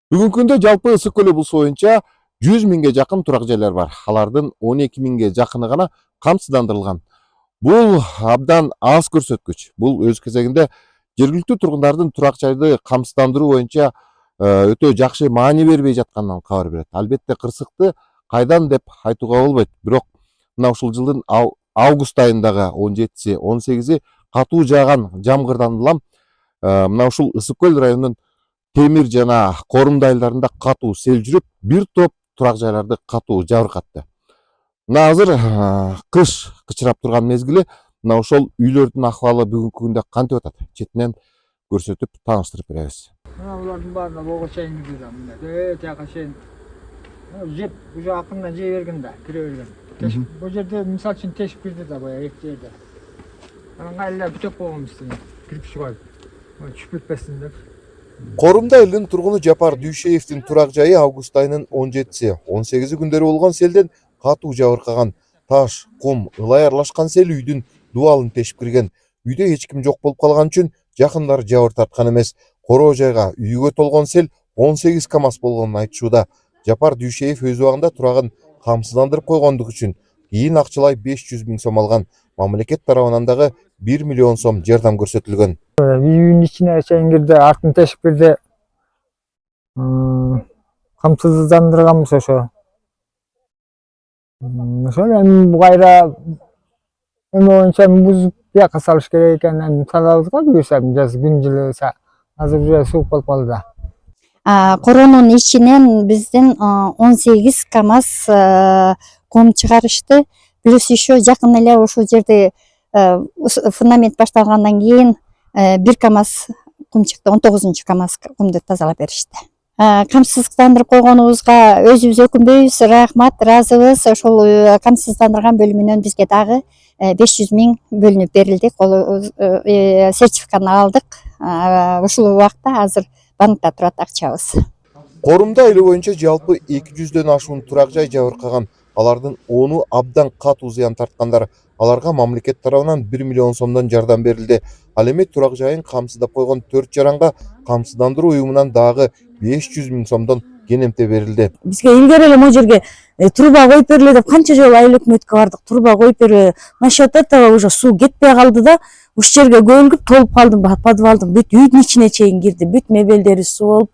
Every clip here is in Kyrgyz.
Бүгүнкү күндө жалпы Ысык көл облусу боюнча 100 миңге жакын турак жайлар бар. Алардын 12 миңге жакыны гана камсыздандырылган. Бул абдан аз көрсөткүч. Бул өз кезегинде жергиликтүү тургундардын турак жайды камсыздандыруу боюнча өтө жакшы маани бербей жатканынан кабар берет. Албетте кырсыкты кайдан деп айтууга болбойт. Бирок мына ушул жылдын август айындагы 17-си, 18-и катуу жааган жамгырдан улам мына ушул Ысык көл районунун Темир жана Корумду айылдарында катуу сел жүрүп, бир топ турак жайларды катуу жабыркатты. Мына азыр кыш кычырап турган мезгили, мына ошол үйлөрдүн акыбалы бүгүнкү күндө кантип атат? Четинен көрсөтүп тааныштырып беребиз. Мына булардын баарына бого чейин кирди мына. Жака чейин. Жеп, уже акырындан жей берген да, кире берген. Бул жерде мисалы үчүн тешип кирди да баягы эки жерде. Анан эле бүтөк болгон үстүнө кирпич коюп. Чүп кетпесин деп. Корумду айылынын тургуну Жапар Дүйшеевдин турак жайы август айынын 17-си, 18-и күндөрү болгон селден катуу жабыркаган. Таш, кум, ылай аралашкан сел үйдүн дубалын тешип кирген. Үйдө эч ким жок болуп калган үчүн жакындары жабыр тарткан эмес. Короо жайга үйгө толгон сел 18 КАМАЗ болгонун айтышууда. Жапар Дүйшеев өз убагында турагын камсыздандырып койгондугу үчүн кийин акчалай 500 миң сом алган. Мамлекет тарабынан дагы 1 миллион сом жардам көрсөтүлгөн. Үйүнүн ичине чейин кирди, артын тешип кирди. Камсыздандырганбыз ошо. Ошол эми кайра эме боюнча бузуп бияка салыш керек экенин салабыз го буюрса жаз күн жылыса. Азыр уже суук болуп калды да. Коронун ичинен биздин 18 КАМАЗ кум чыгарышты. Плюс еще жакын эле ушул жерде фундамент башталгандан кийин 1 КАМАЗ кум чыкты, 19 КАМАЗ кумду тазалап беришти. Камсыздандырып койгонубузга өзүбүз өкүнбөйбүз, рахмат, ыраазыбыз. Ошол камсыздандырган бөлүмүнөн бизге дагы 500 миң бөлүнүп берилди. Сертификатын алдык. Ушул убакта азыр банкта турат акчабыз. Корумду айылы боюнча жалпы 200дөн ашуун турак жай жабыркаган. Алардын 10-у абдан катуу зыян тарткандар. Аларга мамлекет тарабынан 1 миллион сомдон жардам берилди. Ал эми турак жайын камсыздап койгон 4 жаранга камсыздандыруу уюмунан дагы 500 миң сомдон кенемте берилди. Бизге илгери эле могу жерге труба коюп бергиле деп канча жолу айыл өкмөткө бардык. Труба коюп бергиле. Насчет этого уже суу кетпей калды да, уш жерге көлгүп толуп калдым, подвалдын бүт үйдүн ичине чейин кирди. Бүт мебелдери суу болуп,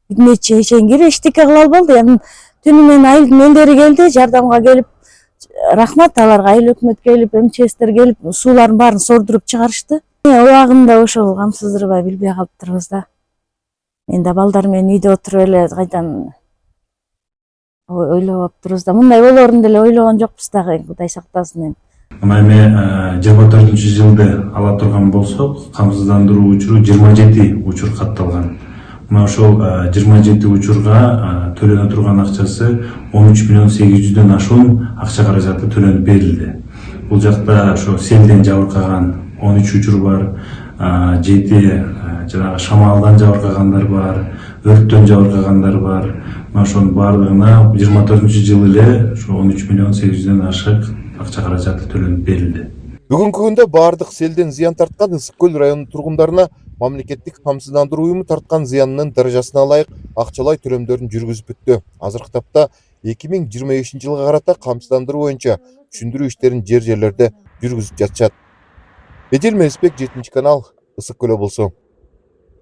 бүтүн ичине чейин кирип эчтеке кыла албады. Эми түнү менен айылдын элдери келди, жардамга келип, рахмат аларга, айыл өкмөт келип, МЧСтер келип, суулардын баарын сордуруп чыгарышты. Убагында ошол камсыздырбай билбей калыптырбыз да. Мен да балдар менен үйдө отуруп эле кайдан ойлоп атпырбыз да. Мындай болоорун деле ойлогон жокпуз дагы, Кудай сактасын эми. Мына эми 24-жылды ала турган болсок, камсыздандыруу учуру 27 учур катталган. Мына ошол 27 учурга төлөнө турган акчасы 13 миллион 800дөн ашуун акча каражаты төлөнүп берилди. Бул жакта ошо селден жабыркаган 13 учур бар, 7 жанагы шамалдан жабыркагандар бар, өрттөн жабыркагандар бар. Мына ошонун баардыгына 24-жылы эле ошо 13 миллион 800дөн ашык акча каражаты төлөнүп берилди. Бүгүнкү күндө баардык селден зыян тарткан Ысык көл районунун тургундарына мамлекеттик камсыздандыруу уюму тарткан зыянынын даражасына ылайык акчалай төлөмдөрүн жүргүзүп бүттү. Азыркы тапта 2025-жылга карата камсыздандыруу боюнча түшүндүрүү иштерин жерлерде жүргүзүп жатышат. Эдил Мелисбек, 7 канал, Ысык көл облусу.